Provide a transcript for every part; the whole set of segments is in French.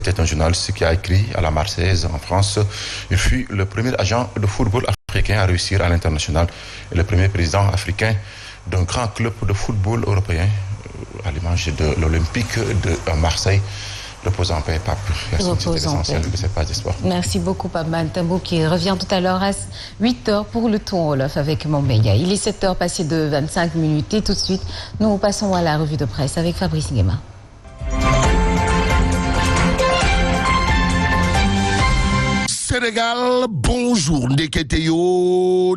C'était un journaliste qui a écrit à la Marseillaise en France. Il fut le premier agent de football africain à réussir à l'international et le premier président africain d'un grand club de football européen, à l'image de l'Olympique de Marseille. Repose en paix, Pape. C'était l'essentiel de cette page de sport. Merci beaucoup, Pape Mantambo, qui revient tout à l'heure à 8h pour le tour Wolof avec Mombeya. Il est 7h passé de 25 minutes et tout de suite, nous passons à la revue de presse avec Fabrice Nguema. Sénégal, bonjour, Ndeketeyo,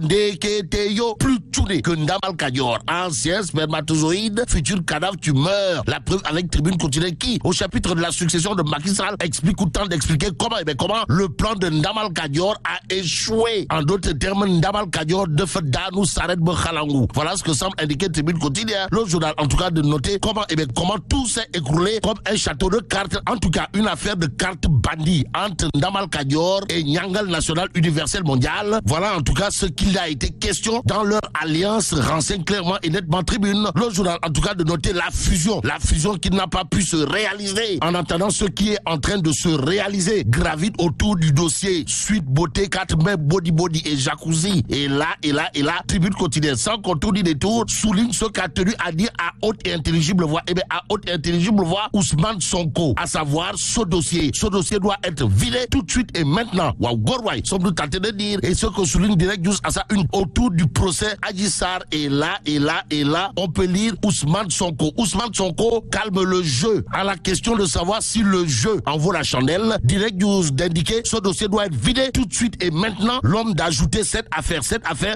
plus tourné que Ndamal Kadior, ancien spermatozoïde, futur cadavre, tu meurs. La preuve avec Tribune continue qui, au chapitre de la succession de Macky Sall, explique autant d'expliquer comment le plan de Ndamal Kadior a échoué. En d'autres termes, Ndamal Kadior de Fedanou Saret Bokhalangou. Voilà ce que semble indiquer Tribune continue. Le journal, en tout cas, de noter comment tout s'est écroulé comme un château de cartes. En tout cas, une affaire de cartes bandies entre Ndamal Kadior et Nyangal National Universel Mondial. Voilà en tout cas ce qu'il a été question dans leur alliance, renseigne clairement et nettement Tribune. Le journal en tout cas de noter la fusion qui n'a pas pu se réaliser. En attendant ce qui est en train de se réaliser, gravite autour du dossier Suite Beauté, 4 mai, Body et Jacuzzi. Et là, Tribune quotidienne sans contour ni détour souligne ce qu'a tenu à dire à haute et intelligible voix, Ousmane Sonko, à savoir ce dossier doit être vidé tout de suite et maintenant. Wow, Gorway, sommes-nous tentés de dire, et ce que souligne Direct News à ça, autour du procès Adji Sarr, et là, on peut lire Ousmane Sonko. Ousmane Sonko calme le jeu à la question de savoir si le jeu en vaut la chandelle. Direct News d'indiquer, ce dossier doit être vidé tout de suite et maintenant. L'homme d'ajouter cette affaire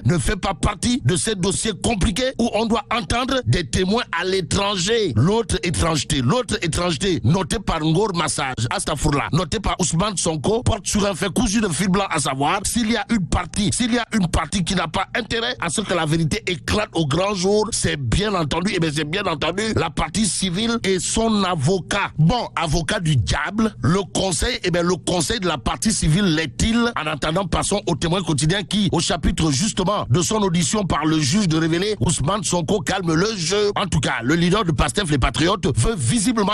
ne fait pas partie de ces dossiers compliqués où on doit entendre des témoins à l'étranger. L'autre étrangeté notée par Ngor Massage, Astafourla, notée par Ousmane Sonko, porte sur un fait cousu de fil blanc, à savoir s'il y a une partie qui n'a pas intérêt à ce que la vérité éclate au grand jour, c'est bien entendu la partie civile et son avocat. Bon, avocat du diable, le conseil de la partie civile l'est-il? En attendant, passons au Témoin quotidien qui, au chapitre justement de son audition par le juge de révéler, Ousmane Sonko calme le jeu. En tout cas, le leader de Pastef les Patriotes veut visiblement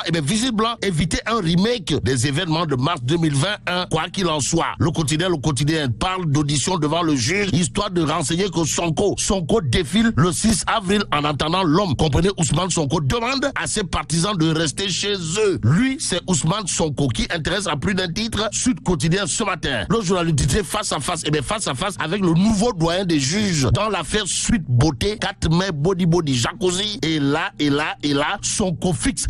éviter un remake des événements de mars 2021. Quoi qu'il en soit, le quotidien parle d'audition devant le juge, histoire de renseigner que Sonko défile le 6 avril. En attendant, l'homme, comprenez Ousmane Sonko, demande à ses partisans de rester chez eux. Lui, c'est Ousmane Sonko qui intéresse à plus d'un titre Sud Quotidien ce matin. Le journal titré face à face avec le nouveau doyen des juges dans l'affaire Suite Beauté, 4 mai, Body Jacuzzi. Et là, Sonko fixe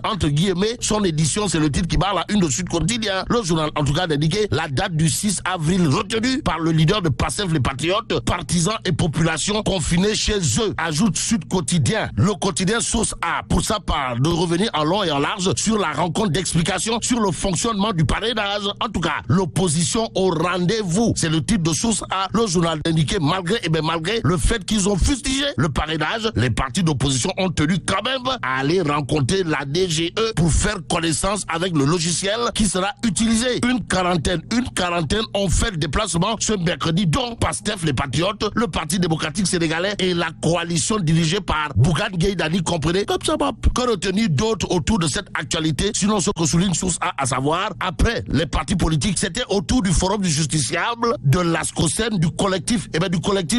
entre guillemets son édition, c'est le titre qui barre la une de Sud Quotidien. Le journal en tout cas d'indiquer la date du 6 avril retenue par le leader de Pastef les Patriotes, partisans et population confinés chez eux, ajoute Sud Quotidien. Le quotidien Source A, pour sa part, de revenir en long et en large sur la rencontre d'explications sur le fonctionnement du parrainage. En tout cas, l'opposition au rendez-vous, c'est le titre de Source A. Le journal d'indiquer malgré le fait qu'ils ont fustigé le parrainage, les partis d'opposition ont tenu quand même à aller rencontrer la DGE pour faire connaissance avec le logiciel qui sera utilisé. Une quarantaine ont fait le déplacement ce mercredi, dont Pastef les Patriotes, le Parti démocratique sénégalais et la coalition dirigée par Bougane Gueye Dany, comprenez, comme ça, que retenir d'autres autour de cette actualité, sinon ce que souligne Source A, à savoir, après les partis politiques, c'était autour du Forum du Justiciable, de l'ASCOSEN, du collectif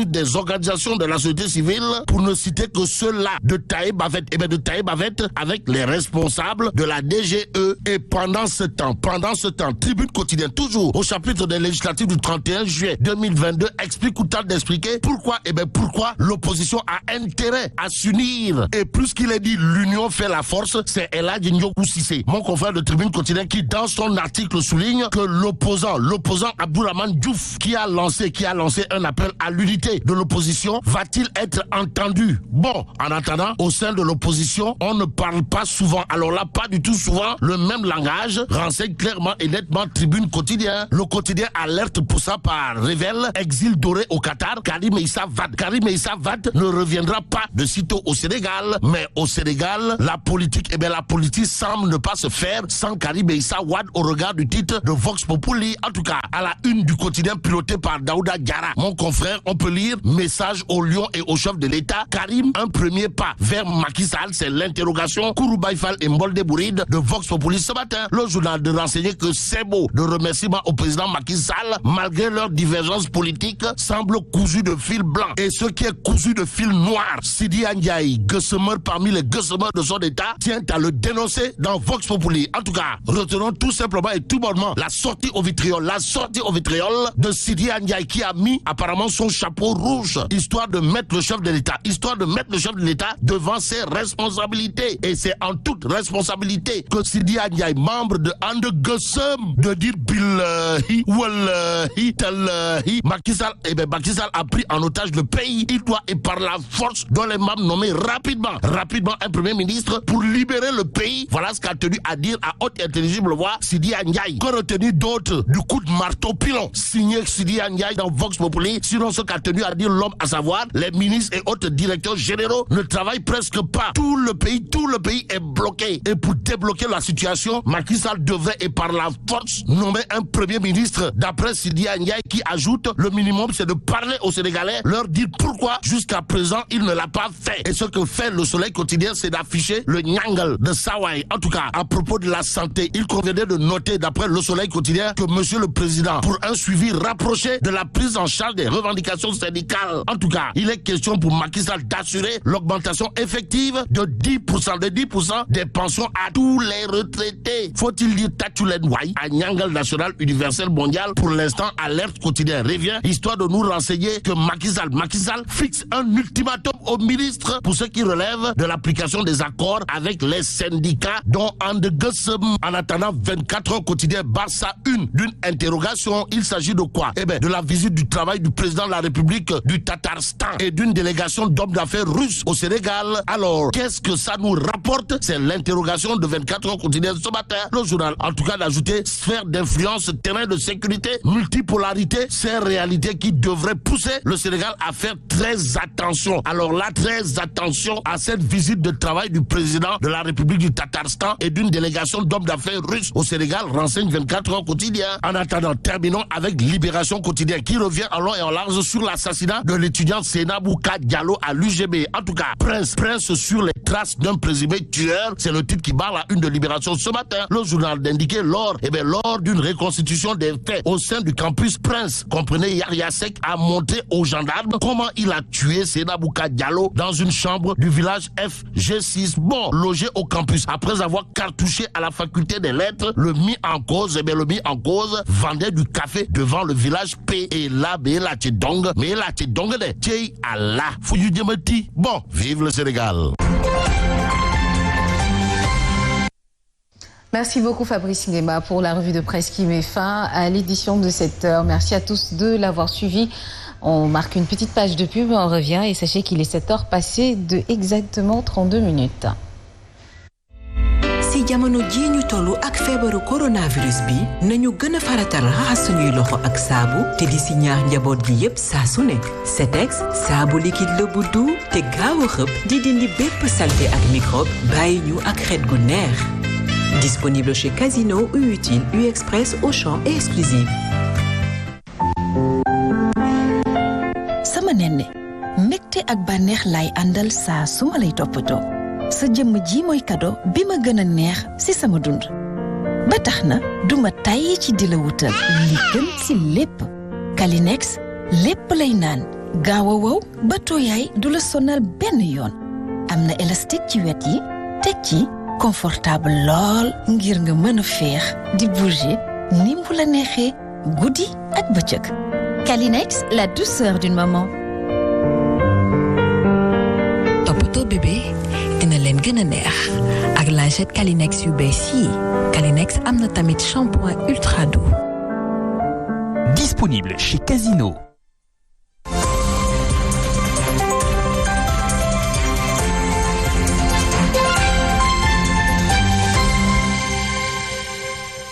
des organisations de la société civile, pour ne citer que ceux-là, de Taïb Bavette, avec les responsables de la DGE. Et pendant ce temps, Tribune quotidienne, toujours au chapitre des législatives du 31 juillet 2022, explique ou tente d'expliquer pourquoi l'opposition a intérêt à s'unir. Et plus qu'il est dit, l'union fait la force, c'est Elhadji Ndiogou Cissé, mon confrère de Tribune quotidienne, qui dans son article souligne que l'opposant Abdourahmane Diouf, qui a lancé un appel à l'unité de l'opposition, va-t-il être entendu? Bon, en attendant, au sein de l'opposition, on ne parle pas souvent, alors là, pas du tout souvent, le même langage, renseigne clairement et nettement Tribune quotidien. Le quotidien alerte pour sa part, révèle exil doré au Qatar, Karim Meïssa Wade ne reviendra pas de sitôt au Sénégal, mais au Sénégal, la politique semble ne pas se faire sans Karim Meïssa Wade au regard du titre de Vox Populi. En tout cas, à la une du quotidien piloté par Daouda Diarra, mon confrère, on peut lire message au lion et au chef de l'État, Karim, un premier pas vers Macky Sall, c'est l'interrogation. Kouroubaï Fall et Mbolde Bouride de Vox Populi ce matin. Matin, le journal de renseigner que ces mots de remerciement au président Macky Sall, malgré leurs divergences politiques, semblent cousus de fil blanc. Et ce qui est cousu de fil noir, Sidi Ndiaye, guessemeur parmi les guessemeurs de son État, tient à le dénoncer dans Vox Populi. En tout cas, retenons tout simplement et tout bonnement la sortie au vitriol de Sidi Ndiaye qui a mis apparemment son chapeau rouge, histoire de mettre le chef de l'État, devant ses responsabilités. Et c'est en toute responsabilité que Sidi Ndiaye, membre de And Gueusseum, de dire billahi, wallahi, tallahi, Macky Sall a pris en otage le pays. Il doit, et par la force, doit les membres nommer rapidement un premier ministre pour libérer le pays. Voilà ce qu'a tenu à dire à haute et intelligible voix Sidi Ndiaye. Qu'ont retenu d'autres du coup de marteau pilon signé Sidi Ndiaye dans Vox Populi? Sinon ce qu'a tenu à dire l'homme, à savoir les ministres et autres directeurs généraux ne travaillent presque pas. Tout le pays est bloqué. Et pour débloquer la situation, Macky Sall devrait, et par la force, nommer un premier ministre. D'après Sidi Ndiaye, qui ajoute, le minimum c'est de parler aux Sénégalais, leur dire pourquoi jusqu'à présent il ne l'a pas fait. Et ce que fait le Soleil quotidien, c'est d'afficher le Nyangal de Sawai. En tout cas, à propos de la santé, il conviendrait de noter, d'après le Soleil quotidien, que monsieur le président, pour un suivi rapproché de la prise en charge des revendications syndicales, en tout cas, il est question pour Macky Sall d'assurer l'augmentation effective de 10% des pensions à tous les retraités. Faut-il dire Tatulenwai à Nyangal National Universel Mondial? Pour l'instant, Alerte Quotidien revient, histoire de nous renseigner que Macky Sall fixe un ultimatum au ministre pour ce qui relève de l'application des accords avec les syndicats, dont And Gueusseum. En attendant, 24 heures quotidien barre sa une d'une interrogation. Il s'agit de quoi? De la visite du travail du président de la République du Tatarstan et d'une délégation d'hommes d'affaires russes au Sénégal. Alors, qu'est-ce que ça nous rapporte? C'est l'interrogation de 24 heures quotidien ce matin. Le journal, en tout cas, d'ajouter sphère d'influence, terrain de sécurité, multipolarité, ces réalités qui devraient pousser le Sénégal à faire très attention. Alors là, très attention à cette visite de travail du président de la République du Tatarstan et d'une délégation d'hommes d'affaires russes au Sénégal, renseigne 24 heures quotidien. En attendant, terminons avec Libération quotidien qui revient en long et en large sur l'assassinat de l'étudiant Seynabouka Diallo à l'UGB. En tout cas, Prince sur les traces d'un présumé tueur, c'est le titre qui barre la une de Libération ce matin. Le journal d'indiquer lors d'une reconstitution des faits au sein du campus Prince, comprenez, Yahya Seck a montré aux gendarmes comment il a tué Seynabouka Diallo dans une chambre du village FG6, logé au campus. Après avoir cartouché à la faculté des lettres, le mis en cause vendait du café devant le village P. Et là, vive le Sénégal. Merci beaucoup Fabrice Nguema pour la revue de presse qui met fin à l'édition de cette heure. Merci à tous de l'avoir suivi. On marque une petite page de pub, on revient et sachez qu'il est 7 heures passées de exactement 32 minutes. si jamono ji ñu tollu ak feebaru coronavirus bi nañu gëna faratal raxas suñuy loxo ak saabu te di si ñaax njaboot gi yépp saa su ne Setex saabu liquide la bu du te gaaw a xëpp di dindi bépp saleté ak microbe bàyyi ñu ak xet gu neex disponible chez Casino, U-Utile, U-Express, Auchan et Exclusive. sama nenne mbégte ak bànneex lay àndal saa su ma lay toppatoo sa jëmm ji mooy cadeau bi ma gën a neex ci sama dund ba tax na duma tàyyi ci di la wutal li gën ci lépp Kleenex lépp lay naan gaaw a wow ba tooyaay du la sonal benn yoon am na élastique ci wet yi teg ci confortable lool ngir nga mën a féex di bouger ni mu la neexee guddi ak bëccëg Kleenex, la douceur d'une maman. Toppatoo bébé dina leen gën a neex ak lingette Kleenex yu bees yi Kleenex am na tamit shampoing ultra doux. Disponible chez Casino.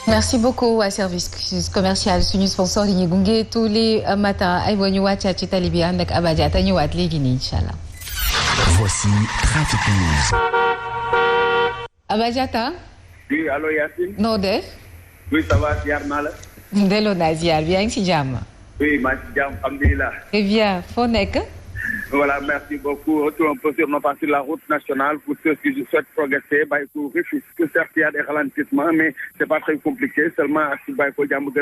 Merci beaucoup à service commercial suñu sponsor yi ñu gunge tous les matins ay wa ñu wàccaat ci tali bi ànd ak Abadiata ñëwaat léegi nii inchallah. Voici Trafic News. Abadiata. Oui, allô Yacine. noo def. Oui, ça va, ziar naa la. delloo naa ziar bi yaa ngi ci jàmm. Oui, maa ngi ci jàmm alhamdulilah. Très bien foo nekk. Voilà, merci beaucoup. Retour un peu sur la route nationale pour ceux qui souhaitent progresser. Baïko Rufisque, certes, il y a des ralentissements, mais c'est pas très compliqué. Seulement, à Baïko Diamaguène,